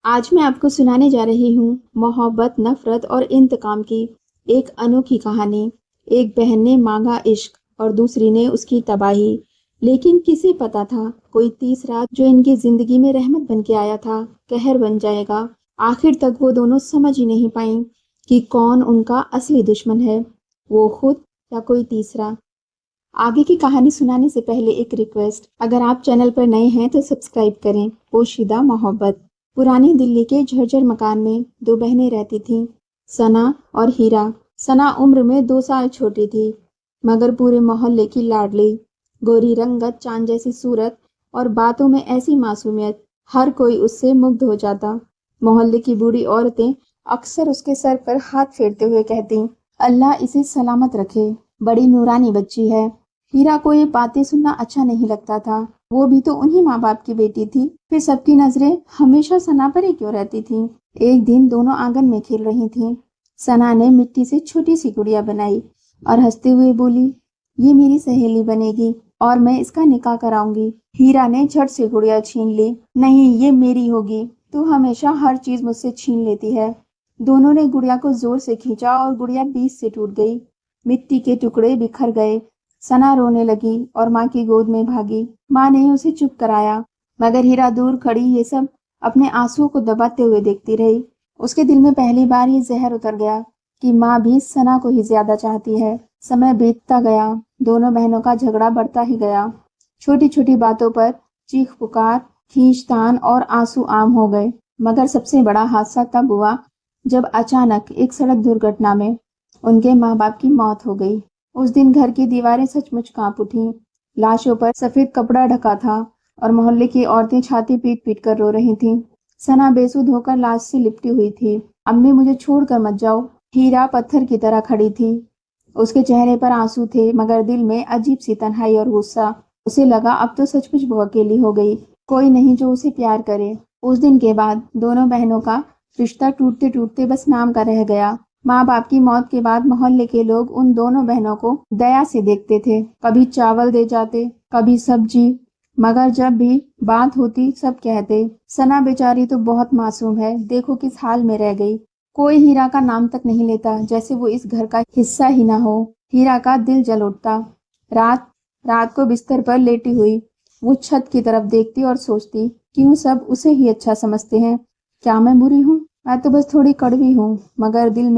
آج میں آپ کو سنانے جا رہی ہوں محبت، نفرت اور انتقام کی ایک انوکھی کہانی۔ ایک بہن نے مانگا عشق اور دوسری نے اس کی تباہی، لیکن کسے پتا تھا کوئی تیسرا جو ان کی زندگی میں رحمت بن کے آیا تھا قہر بن جائے گا۔ آخر تک وہ دونوں سمجھ ہی نہیں پائیں کہ کون ان کا اصلی دشمن ہے، وہ خود یا کوئی تیسرا۔ آگے کی کہانی سنانے سے پہلے ایک ریکویسٹ، اگر آپ چینل پر نئے ہیں تو سبسکرائب کریں۔ پوشیدہ محبت۔ پرانی دلی کے جھرجھر مکان میں دو بہنیں رہتی تھیں، ثنا اور ہیرا۔ ثنا عمر میں 2 سال چھوٹی تھی، مگر پورے محلے کی لاڈلی۔ گوری رنگت، چاند جیسی صورت اور باتوں میں ایسی معصومیت، ہر کوئی اس سے مگدھ ہو جاتا۔ محلے کی بوڑھی عورتیں اکثر اس کے سر پر ہاتھ پھیرتے ہوئے کہتی، اللہ اسے سلامت رکھے، بڑی نورانی بچی ہے۔ ہیرا کو یہ باتیں سننا اچھا نہیں لگتا تھا، وہ بھی تو انہی ماں باپ کی بیٹی تھی، پھر سب کی نظریں ہمیشہ ثنا پر ہی کیوں رہتی تھیں۔ ایک دن دونوں آنگن میں کھیل رہی تھیں۔ ثنا نے مٹی سے چھوٹی سی گڑیا بنائی اور ہنستے ہوئے بولی، یہ میری سہیلی بنے گی اور میں اس کا نکاح کراؤں گی۔ ہیرا نے جھٹ سے گڑیا چھین لی، نہیں یہ میری ہوگی، تو ہمیشہ ہر چیز مجھ سے چھین لیتی ہے۔ دونوں نے گڑیا کو زور سے کھینچا اور گڑیا بیچ سے ٹوٹ گئی، مٹی کے ٹکڑے بکھر گئے۔ ثنا رونے لگی اور ماں کی گود میں بھاگی۔ ماں نے اسے چپ کرایا، مگر ہیرا دور کھڑی یہ سب اپنے آنسوؤں کو دباتے ہوئے دیکھتی رہی۔ اس کے دل میں پہلی بار یہ زہر اتر گیا کہ ماں بھی ثنا کو ہی زیادہ چاہتی ہے۔ سمے بیتتا گیا، دونوں بہنوں کا جھگڑا بڑھتا ہی گیا۔ چھوٹی چھوٹی باتوں پر چیخ پکار، کھینچ تان اور آنسو عام ہو گئے۔ مگر سب سے بڑا حادثہ تب ہوا جب اچانک ایک سڑک درگھٹنا میں ان کے ماں باپ کی موت ہو گئی۔ اس دن گھر کی دیواریں سچ مچ کانپ اٹھیں۔ لاشوں پر سفید کپڑا ڈھکا تھا اور محلے کی عورتیں چھاتی پیٹ پیٹ کر رو رہی تھیں۔ ثنا بے سود ہو کر لاش سے لپٹی ہوئی تھی۔ امی مجھے چھوڑ کر مت جاؤ۔ ہیرا پتھر کی طرح کھڑی تھی، اس کے چہرے پر آنسو تھے مگر دل میں عجیب سی تنہائی اور غصہ۔ اسے لگا اب تو سچ مچ وہ اکیلی ہو گئی، کوئی نہیں جو اسے پیار کرے۔ اس دن کے بعد دونوں بہنوں کا رشتہ ٹوٹتے ٹوٹتے بس نام کا رہ گیا۔ ماں باپ کی موت کے بعد محلے کے لوگ ان دونوں بہنوں کو دیا سے دیکھتے تھے، کبھی چاول دے جاتے، کبھی سبزی، مگر جب بھی بات ہوتی سب کہتے، ثنا بیچاری تو بہت معصوم ہے، دیکھو کس حال میں رہ گئی۔ کوئی ہیرا کا نام تک نہیں لیتا، جیسے وہ اس گھر کا حصہ ہی نہ ہو۔ ہیرا کا دل جل اٹھتا۔ رات کو بستر پر لیٹی ہوئی وہ چھت کی طرف دیکھتی اور سوچتی، کیوں سب اسے ہی اچھا سمجھتے ہیں؟ کیا میں بری ہوں؟ میں تو بس تھوڑی کڑوی ہوں، مگر دل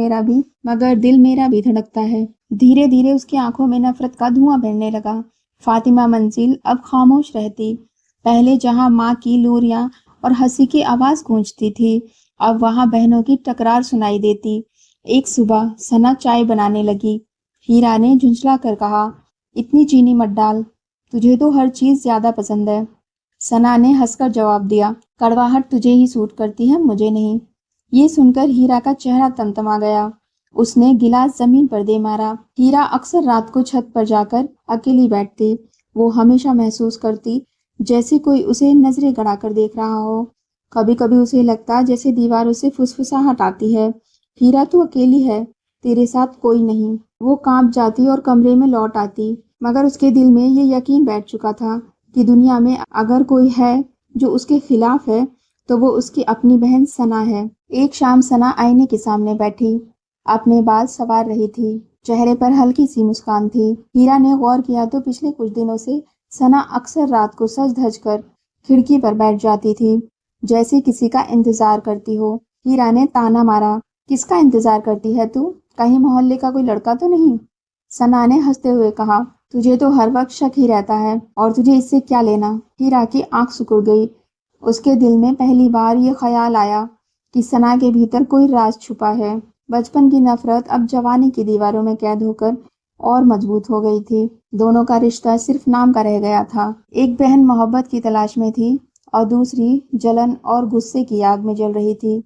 میرا بھی دھڑکتا ہے۔ دھیرے دھیرے اس کی آنکھوں میں نفرت کا دھواں بڑھنے لگا۔ فاطمہ منزل اب خاموش رہتی۔ پہلے جہاں ماں کی لوریاں اور ہنسی کی آواز گونجتی تھی، اب وہاں بہنوں کی ٹکرار سنائی دیتی۔ ایک صبح ثنا چائے بنانے لگی۔ ہیرا نے جھنجھلا کر کہا، اتنی چینی مت ڈال، تجھے تو ہر چیز زیادہ پسند ہے۔ ثنا نے ہنس کر جواب دیا، کڑواہٹ تجھے ہی سوٹ کرتی ہے، مجھے نہیں۔ یہ سن کر ہیرا کا چہرہ تمتما گیا۔ اس نے گلاس زمین پر دے مارا۔ ہیرا اکثر رات کو چھت پر جا کر اکیلی بیٹھتی۔ وہ ہمیشہ محسوس کرتی جیسے کوئی اسے نظریں گڑا کر دیکھ رہا ہو۔ کبھی کبھی اسے لگتا جیسے دیواروں سے فسفساہٹ آتی ہے، ہیرا تو اکیلی ہے، تیرے ساتھ کوئی نہیں۔ وہ کانپ جاتی اور کمرے میں لوٹ آتی، مگر اس کے دل میں یہ یقین بیٹھ چکا تھا کہ دنیا میں اگر کوئی ہے جو اس کے خلاف ہے تو وہ اس کی اپنی بہن ثنا ہے۔ ایک شام ثنا آئینے کے سامنے بیٹھی اپنے بال سنوار رہی تھی، چہرے پر ہلکی سی مسکان تھی۔ ہیرا نے غور کیا تو پچھلے کچھ دنوں سے ثنا اکثر رات کو سج دھج کر کھڑکی پر بیٹھ جاتی تھی، جیسے کسی کا انتظار کرتی ہو۔ ہیرا نے طعنہ مارا، کس کا انتظار کرتی ہے تو؟ کہیں محلے کا کوئی لڑکا تو نہیں؟ ثنا نے ہنستے ہوئے کہا، تجھے تو ہر وقت شک ہی رہتا ہے، اور تجھے اس سے کیا لینا؟ ہیرا کی آنکھ سکڑ گئی۔ اس کے دل میں پہلی بار یہ خیال آیا کہ ثنا کے بھیتر کوئی راز چھپا ہے۔ بچپن کی نفرت اب جوانی کی دیواروں میں قید ہو کر اور مضبوط ہو گئی تھی۔ دونوں کا رشتہ صرف نام کا رہ گیا تھا۔ ایک بہن محبت کی تلاش میں تھی اور دوسری جلن اور غصے کی آگ میں جل رہی تھی،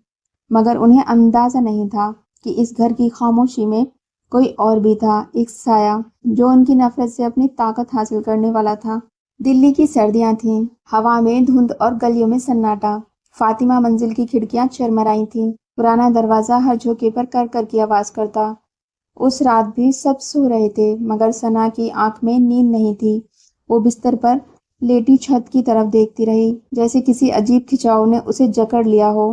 مگر انہیں اندازہ نہیں تھا کہ اس گھر کی خاموشی میں کوئی اور بھی تھا، ایک سایہ جو ان کی نفرت سے اپنی طاقت حاصل کرنے والا تھا۔ دلی کی سردیاں تھیں، ہوا میں دھند اور گلیوں میں سناٹا۔ فاطمہ منزل کی کھڑکیاں چرمرائی تھیں، پرانا دروازہ ہر جھونکے پر کر کر کی آواز کرتا۔ اس رات بھی سب سو رہے تھے، مگر ثنا کی آنکھ میں نیند نہیں تھی۔ وہ بستر پر لیٹی چھت کی طرف دیکھتی رہی، جیسے کسی عجیب کھچاؤ نے اسے جکڑ لیا ہو۔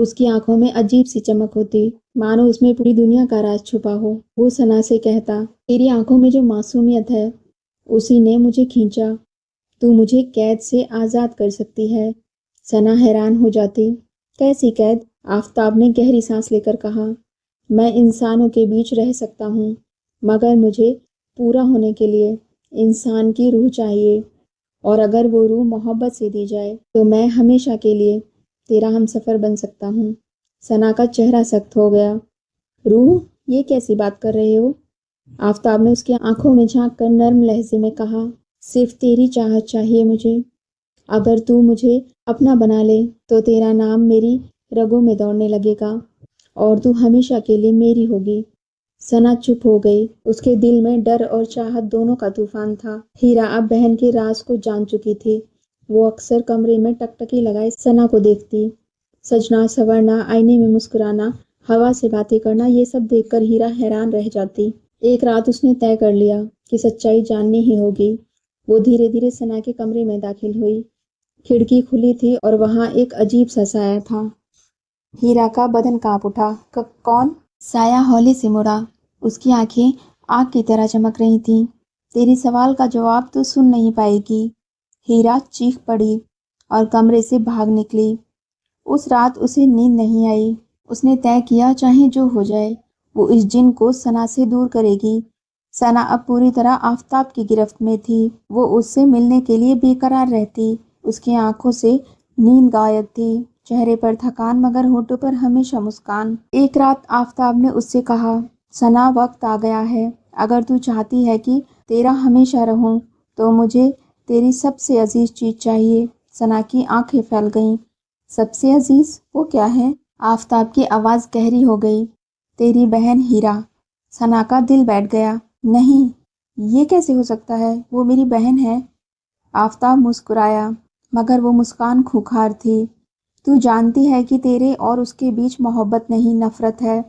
اس کی آنکھوں میں عجیب سی چمک ہوتی، مانو اس میں پوری دنیا کا راز چھپا ہو۔ وہ ثنا سے کہتا، تیری آنکھوں میں جو معصومیت ہے اسی نے مجھے کھینچا، تو مجھے قید سے آزاد کر سکتی ہے۔ ثنا حیران ہو جاتی، کیسی قید؟ آفتاب نے گہری سانس لے کر کہا، میں انسانوں کے بیچ رہ سکتا ہوں، مگر مجھے پورا ہونے کے لیے انسان کی روح چاہیے، اور اگر وہ روح محبت سے دی جائے تو میں ہمیشہ کے لیے تیرا ہم سفر بن سکتا ہوں۔ ثنا کا چہرہ سخت ہو گیا۔ روح؟ یہ کیسی بات کر رہے ہو؟ آفتاب نے اس کی آنکھوں میں جھانک کر نرم لہجے میں کہا، صرف تیری چاہت چاہیے مجھے۔ اگر تو مجھے اپنا بنا لے تو تیرا نام میری رگوں میں دوڑنے لگے گا اور تو ہمیشہ کے لیے میری ہوگی۔ ثنا چپ ہو گئی، اس کے دل میں ڈر اور چاہت دونوں کا طوفان تھا۔ ہیرا اب بہن کے راز کو جان چکی تھی۔ وہ اکثر کمرے میں ٹکٹکی لگائے ثنا کو دیکھتی، سجنا سنورنا، آئینے میں مسکرانا، ہوا سے باتیں کرنا، یہ سب دیکھ کر ہیرا حیران رہ جاتی۔ ایک رات اس نے طے کر لیا کہ سچائی جاننی ہی ہوگی۔ وہ دھیرے دھیرے ثنا کے کمرے میں داخل ہوئی۔ کھڑکی کھلی تھی اور وہاں ایک عجیب سا سایہ تھا۔ ہیرا کا بدن کانپ اٹھا۔ کون؟ سایہ ہولے سے مڑا، اس کی آنکھیں آگ کی طرح چمک رہی تھیں۔ تیری سوال کا جواب تو سن نہیں پائے گی۔ ہیرا چیخ پڑی اور کمرے سے بھاگ نکلی۔ اس رات اسے نیند نہیں آئی۔ اس نے طے کیا چاہے جو ہو جائے وہ اس جن کو ثنا سے دور کرے گی۔ ثنا اب پوری طرح آفتاب کی گرفت میں تھی۔ وہ اس سے ملنے کے لیے بے قرار رہتی۔ اس کی آنکھوں سے نیند غائب تھی، چہرے پر تھکان مگر ہونٹوں پر ہمیشہ مسکان۔ ایک رات آفتاب نے اس سے کہا، ثنا وقت آ گیا ہے، اگر تو چاہتی ہے کہ تیرا ہمیشہ رہوں تو مجھے تیری سب سے عزیز چیز چاہیے۔ ثنا کی آنکھیں پھیل گئیں۔ سب سے عزیز؟ وہ کیا ہے؟ آفتاب کی آواز گہری ہو گئی، تیری بہن ہیرا۔ ثنا کا دل بیٹھ گیا۔ نہیں، یہ کیسے ہو سکتا ہے؟ وہ میری بہن ہے۔ آفتاب مسکرایا، مگر وہ مسکان کھوکھار تھی۔ تو جانتی ہے کہ تیرے اور اس کے بیچ محبت نہیں، نفرت ہے۔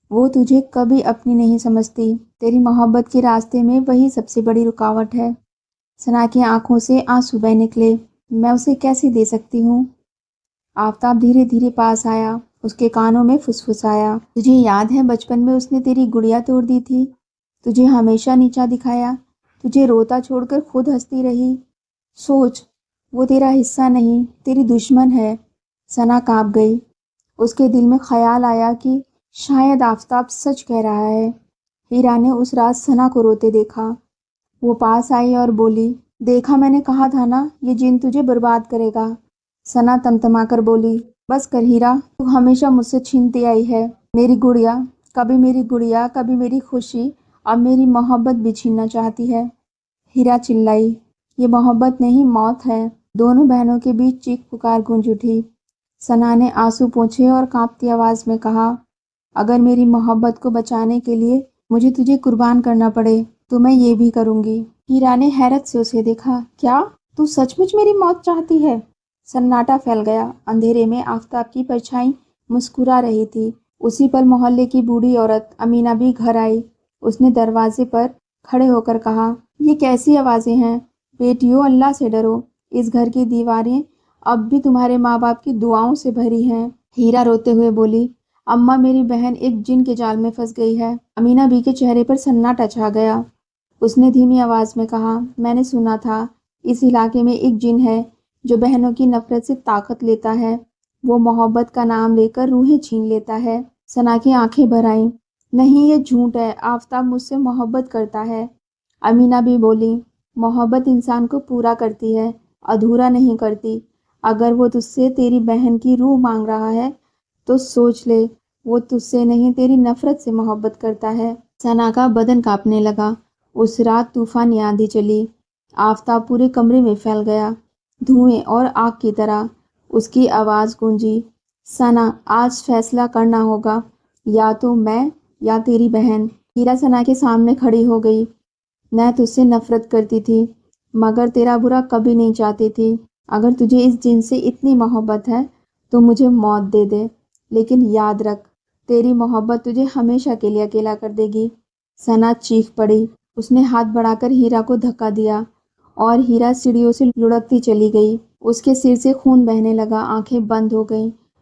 وہ تجھے کبھی اپنی نہیں سمجھتی۔ تیری محبت کے راستے میں وہی سب سے بڑی رکاوٹ ہے۔ ثنا کی آنکھوں سے آنسو بہہ نکلے۔ میں اسے کیسے دے سکتی ہوں؟ آفتاب دھیرے دھیرے پاس آیا، اس کے کانوں میں فسفسایا، تجھے یاد ہے بچپن میں اس نے تیری گڑیا توڑ دی تھی، تجھے ہمیشہ نیچا دکھایا، تجھے روتا چھوڑ کر خود ہنستی رہی۔ سوچ، وہ تیرا حصہ نہیں، تیری دشمن ہے۔ ثنا کانپ گئی۔ اس کے دل میں خیال آیا کہ شاید آفتاب سچ کہہ رہا ہے۔ ہیرا نے اس رات ثنا کو روتے دیکھا۔ وہ پاس آئی اور بولی، دیکھا، میں نے کہا تھا نا، یہ جن تجھے برباد کرے گا۔ ثنا تمتما کر بولی، بس کر ہیرا، تو ہمیشہ مجھ سے چھینتی آئی ہے میری گڑیا، کبھی میری گڑیا، کبھی میری خوشی، اب میری محبت بھی چھیننا چاہتی ہے۔ ہیرا چلائی، یہ محبت نہیں، موت ہے۔ دونوں بہنوں کے بیچ چیخ پکار گونج اٹھی۔ ثنا نے آنسو پوچھے اور کانپتی آواز میں کہا، اگر میری محبت کو بچانے کے لیے مجھے تجھے قربان کرنا پڑے تو میں یہ بھی کروں گی۔ ہیرا نے حیرت سے اسے دیکھا، کیا تو سچ مچ میری موت چاہتی ہے؟ سناٹا پھیل گیا۔ اندھیرے میں آفتاب کی پرچھائی مسکرا رہی تھی۔ اسی پل محلے کی بوڑھی عورت امینہ بھی گھر آئی۔ اس نے دروازے پر کھڑے ہو کر کہا، یہ کیسی آوازیں ہیں؟ بیٹیوں، اللہ سے ڈرو، اس گھر کی دیواریں اب بھی تمہارے ماں باپ کی دعاؤں سے بھری ہیں۔ ہیرا روتے ہوئے بولی، اماں، میری بہن ایک جن کے جال میں پھنس گئی ہے۔ امینہ بی کے چہرے پر سناٹا چھا گیا۔ اس نے دھیمی آواز میں کہا، میں نے سنا تھا اس علاقے میں ایک جن ہے جو بہنوں کی نفرت سے طاقت لیتا ہے، وہ محبت کا نام لے کر روحیں چھین لیتا ہے۔ ثنا کی آنکھیں بھر آئیں۔ نہیں، یہ جھوٹ ہے، آفتاب مجھ سے محبت کرتا ہے۔ امینہ بھی بولی، محبت انسان کو پورا کرتی ہے، ادھورا نہیں کرتی۔ اگر وہ تجھ سے تیری بہن کی روح مانگ رہا ہے تو سوچ لے، وہ تجھ سے نہیں، تیری نفرت سے محبت کرتا ہے۔ ثنا کا بدن کانپنے لگا۔ اس رات طوفانی آندھی چلی۔ آفتاب پورے کمرے میں پھیل گیا، دھوئیں اور آگ کی طرح۔ اس کی آواز گونجی، ثنا، آج فیصلہ کرنا ہوگا، یا تو میں یا تیری بہن۔ ہیرا ثنا کے سامنے کھڑی ہو گئی۔ میں تجھ سے نفرت کرتی تھی مگر تیرا برا کبھی نہیں چاہتی تھی۔ اگر تجھے اس جن سے اتنی محبت ہے تو مجھے موت دے دے، لیکن یاد رکھ، تیری محبت تجھے ہمیشہ کے لیے اکیلا کر دے گی۔ ثنا چیخ پڑی۔ اس نے ہاتھ بڑھا کر ہیرا کو دھکا دیا اور ہیرا سیڑھیوں سے لڑکتی چلی گئی۔ اس کے سر سے خون بہنے لگا، آنکھیں بند ہو گئیں۔